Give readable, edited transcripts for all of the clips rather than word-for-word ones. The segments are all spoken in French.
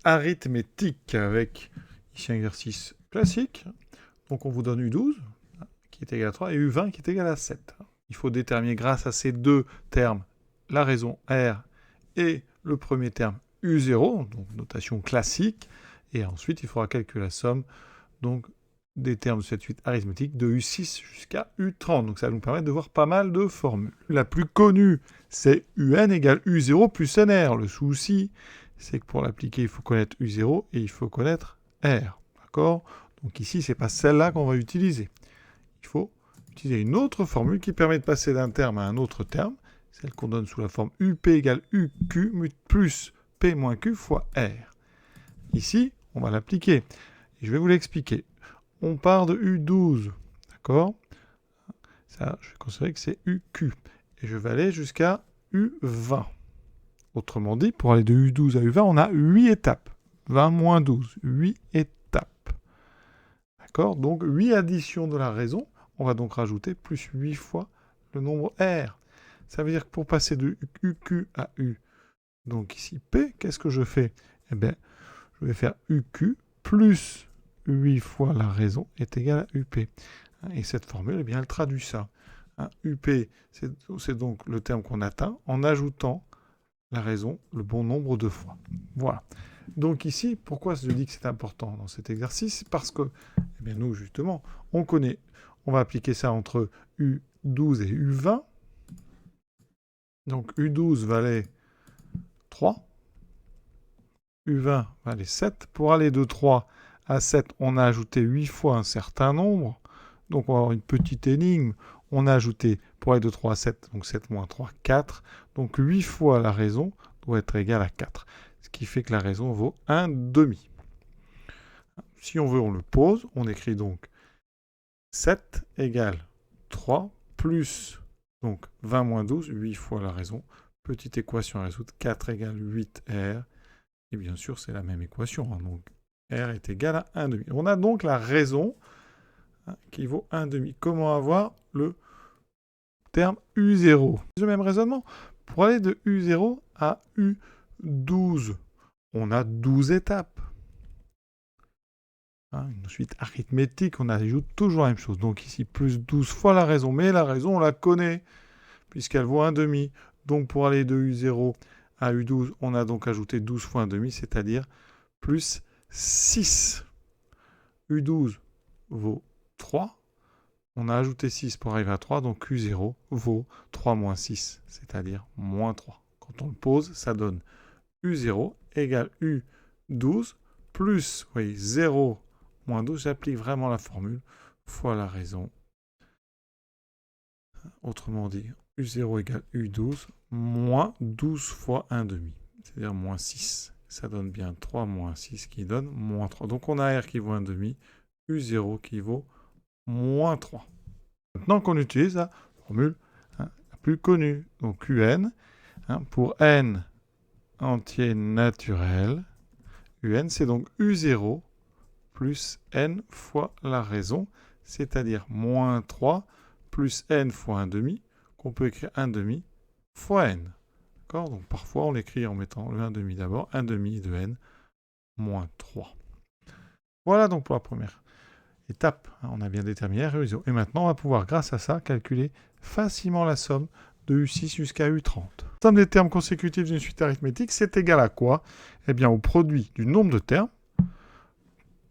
arithmétique avec ici un exercice classique. Donc on vous donne U12 qui est égal à 3 et U20 qui est égal à 7. Il faut déterminer grâce à ces deux termes la raison R et le premier terme U0, donc notation classique. Et ensuite il faudra calculer la somme donc, des termes de cette suite arithmétique de U6 jusqu'à U30. Donc ça va nous permettre de voir pas mal de formules. La plus connue, c'est UN égale U0 plus NR. Le souci, c'est que pour l'appliquer, il faut connaître U0 et il faut connaître R. D'accord? Donc ici, ce n'est pas celle-là qu'on va utiliser. Il faut utiliser une autre formule qui permet de passer d'un terme à un autre terme, celle qu'on donne sous la forme UP égale UQ plus P moins Q fois R. Ici, on va l'appliquer. Et je vais vous l'expliquer. On part de U12, d'accord? Ça, je vais considérer que c'est UQ. Et je vais aller jusqu'à U20. Autrement dit, pour aller de U12 à U20, on a 8 étapes. 20 moins 12, 8 étapes. D'accord? Donc 8 additions de la raison. On va donc rajouter plus 8 fois le nombre R. Ça veut dire que pour passer de UQ à U, donc ici P, qu'est-ce que je fais? Eh bien, je vais faire UQ plus 8 fois la raison est égal à UP. Et cette formule, eh bien, elle traduit ça. UP, c'est donc le terme qu'on atteint en ajoutant la raison le bon nombre de fois. Voilà. Donc ici, pourquoi je dis que c'est important dans cet exercice? Parce que, eh bien, nous, justement, on connaît, on va appliquer ça entre U12 et U20. Donc U12 valait 3. U20 valait 7. Pour aller de 3 à 7, on a ajouté 8 fois un certain nombre. Donc on va avoir une petite énigme. On a ajouté, pour aller de 3 à 7, donc 7 moins 3, 4. Donc 8 fois la raison doit être égale à 4. Ce qui fait que la raison vaut 1 demi. Si on veut, on le pose. On écrit donc 7 égale 3 plus donc 20 moins 12, 8 fois la raison. Petite équation à résoudre, 4 égale 8R. Et bien sûr, c'est la même équation. Donc, R est égal à 1 demi. On a donc la raison qui vaut 1 demi. Comment avoir le terme U0? Le même raisonnement. Pour aller de U0 à U12, on a 12 étapes. Une suite arithmétique, on ajoute toujours la même chose. Donc ici, plus 12 fois la raison. Mais la raison, on la connaît, puisqu'elle vaut 1 demi. Donc pour aller de U0 à U12, on a donc ajouté 12 fois 1 demi, c'est-à-dire plus 6. U12 vaut 3. On a ajouté 6 pour arriver à 3, donc U0 vaut 3 moins 6, c'est-à-dire moins 3. Quand on le pose, ça donne U0 égale U12 plus, vous voyez, 0 moins 12, j'applique vraiment la formule, fois la raison. Autrement dit, U0 égale U12 moins 12 fois 1 demi, c'est-à-dire moins 6. Ça donne bien 3 moins 6 qui donne moins 3. Donc on a R qui vaut 1 demi, U0 qui vaut moins 3. Maintenant qu'on utilise la formule la plus connue, donc UN, pour n entier naturel, UN c'est donc U0 plus n fois la raison, c'est-à-dire moins 3 plus n fois 1 demi, qu'on peut écrire 1 demi fois n. D'accord? Donc parfois on l'écrit en mettant le 1 demi d'abord, 1 demi de n moins 3. Voilà donc pour la première étape. On a bien déterminé R et U0. Et maintenant on va pouvoir grâce à ça calculer facilement la somme de U6 jusqu'à U30. La somme des termes consécutifs d'une suite arithmétique, c'est égal à quoi? Eh bien au produit du nombre de termes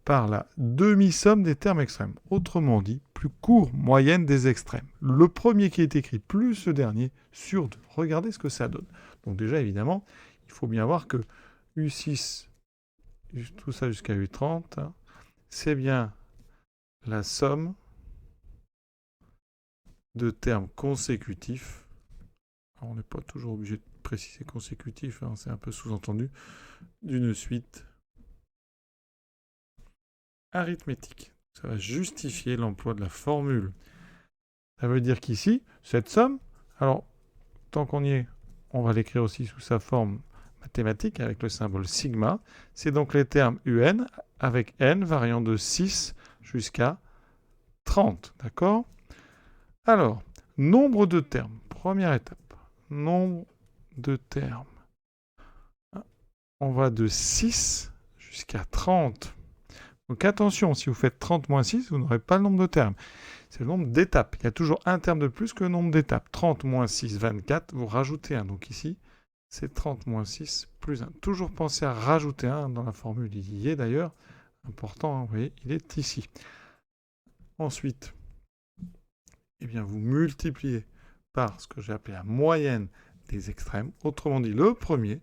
par la demi-somme des termes extrêmes. Autrement dit, plus court moyenne des extrêmes. Le premier qui est écrit plus le dernier sur 2. Regardez ce que ça donne. Donc déjà, évidemment, il faut bien voir que U6, tout ça jusqu'à U30, c'est bien la somme de termes consécutifs. Alors, on n'est pas toujours obligé de préciser consécutif, c'est un peu sous-entendu, d'une suite arithmétique. Ça va justifier l'emploi de la formule. Ça veut dire qu'ici, cette somme, alors, tant qu'on y est, on va l'écrire aussi sous sa forme mathématique avec le symbole sigma. C'est donc les termes UN avec n variant de 6 jusqu'à 30. D'accord? Alors, nombre de termes. Première étape. Nombre de termes. On va de 6 jusqu'à 30. Donc attention, si vous faites 30 moins 6, vous n'aurez pas le nombre de termes. C'est le nombre d'étapes. Il y a toujours un terme de plus que le nombre d'étapes. 30 moins 6, 24, vous rajoutez 1. Donc ici, c'est 30 moins 6 plus 1. Toujours pensez à rajouter 1 dans la formule. Il y est d'ailleurs. Important, hein, vous voyez, il est ici. Ensuite, eh bien, vous multipliez par ce que j'ai appelé la moyenne des extrêmes. Autrement dit, le premier,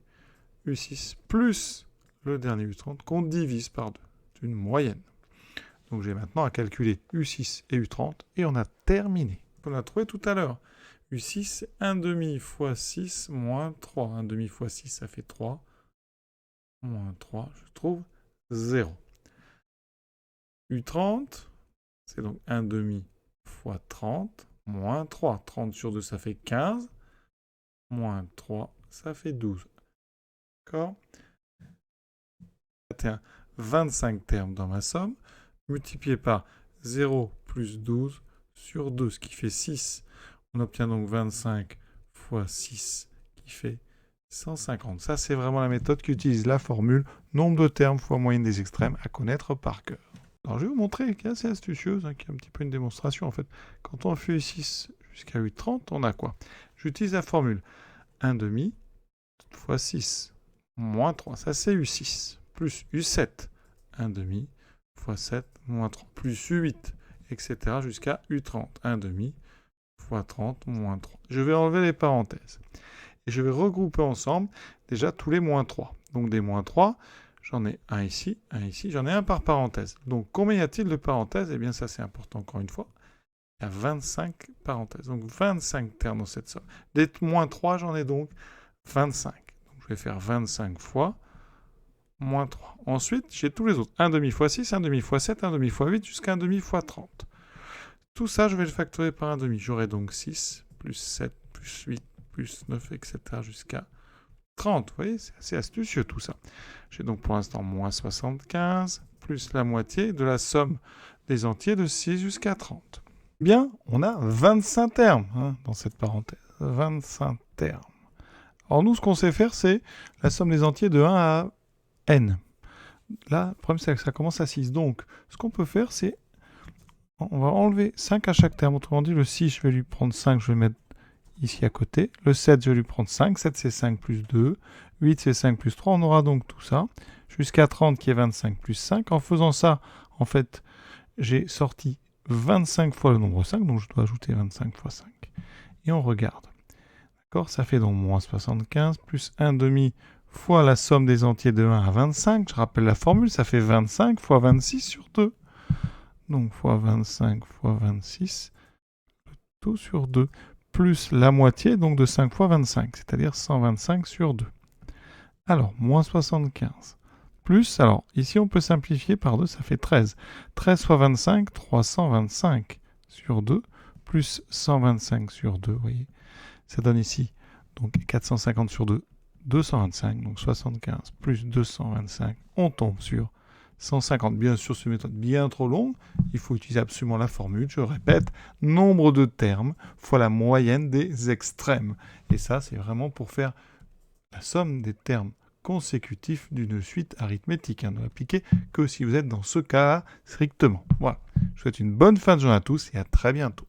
U6, plus le dernier U30, qu'on divise par 2. C'est une moyenne. Donc j'ai maintenant à calculer U6 et U30, et on a terminé. On l'a trouvé tout à l'heure. U6, c'est 1 demi fois 6 moins 3. 1 demi fois 6, ça fait 3. Moins 3, je trouve 0. U30, c'est donc 1 demi fois 30, moins 3. 30 sur 2, ça fait 15. Moins 3, ça fait 12. D'accord ? 25 termes dans ma somme, multiplié par 0 plus 12 sur 2, ce qui fait 6. On obtient donc 25 fois 6, qui fait 150. Ça, c'est vraiment la méthode qui utilise la formule nombre de termes fois moyenne des extrêmes à connaître par cœur. Alors, je vais vous montrer, qui est assez astucieuse, qui est un petit peu une démonstration, en fait. Quand on fait U6 jusqu'à U30, on a quoi? J'utilise la formule 1 demi fois 6 moins 3. Ça, c'est U6. Plus U7. 1 demi fois 7 moins 3. Plus U8, etc. jusqu'à U30. 1 demi fois 30 moins 3. Je vais enlever les parenthèses. Et je vais regrouper ensemble déjà tous les moins 3. Donc des moins 3, j'en ai un ici, j'en ai un par parenthèse. Donc combien y a-t-il de parenthèses? Eh bien ça c'est important encore une fois. Il y a 25 parenthèses. Donc 25 termes dans cette somme. Des moins 3, j'en ai donc 25. Donc je vais faire 25 fois moins 3. Ensuite, j'ai tous les autres. 1 demi fois 6, 1 demi fois 7, 1 demi fois 8, jusqu'à 1 demi fois 30. Tout ça, je vais le factorer par 1 demi. J'aurai donc 6, plus 7, plus 8, plus 9, etc. jusqu'à 30. Vous voyez, c'est assez astucieux tout ça. J'ai donc pour l'instant moins 75, plus la moitié de la somme des entiers de 6 jusqu'à 30. Bien, on a 25 termes dans cette parenthèse. 25 termes. Alors nous, ce qu'on sait faire, c'est la somme des entiers de 1 à n. Là, le problème, c'est que ça commence à 6. Donc, ce qu'on peut faire, c'est on va enlever 5 à chaque terme. Autrement dit, le 6, je vais lui prendre 5, je vais le mettre ici à côté. Le 7, je vais lui prendre 5. 7, c'est 5 plus 2. 8, c'est 5 plus 3. On aura donc tout ça. Jusqu'à 30, qui est 25 plus 5. En faisant ça, en fait, j'ai sorti 25 fois le nombre 5. Donc, je dois ajouter 25 fois 5. Et on regarde. D'accord? Ça fait donc moins 75 plus 1 demi fois la somme des entiers de 1 à 25. Je rappelle la formule, ça fait 25 fois 26 sur 2. Donc, fois 25 fois 26, tout sur 2, plus la moitié, donc de 5 fois 25, c'est-à-dire 125 sur 2. Alors, moins 75. Plus, alors, ici, on peut simplifier par 2, ça fait 13. 13 fois 25, 325 sur 2, plus 125 sur 2, vous voyez. Ça donne ici, donc 450 sur 2, 225, donc 75 plus 225, on tombe sur 150. Bien sûr, c'est une méthode bien trop longue. Il faut utiliser absolument la formule. Je répète, nombre de termes fois la moyenne des extrêmes. Et ça, c'est vraiment pour faire la somme des termes consécutifs d'une suite arithmétique. Ne l'appliquez que si vous êtes dans ce cas strictement. Voilà. Je vous souhaite une bonne fin de journée à tous et à très bientôt.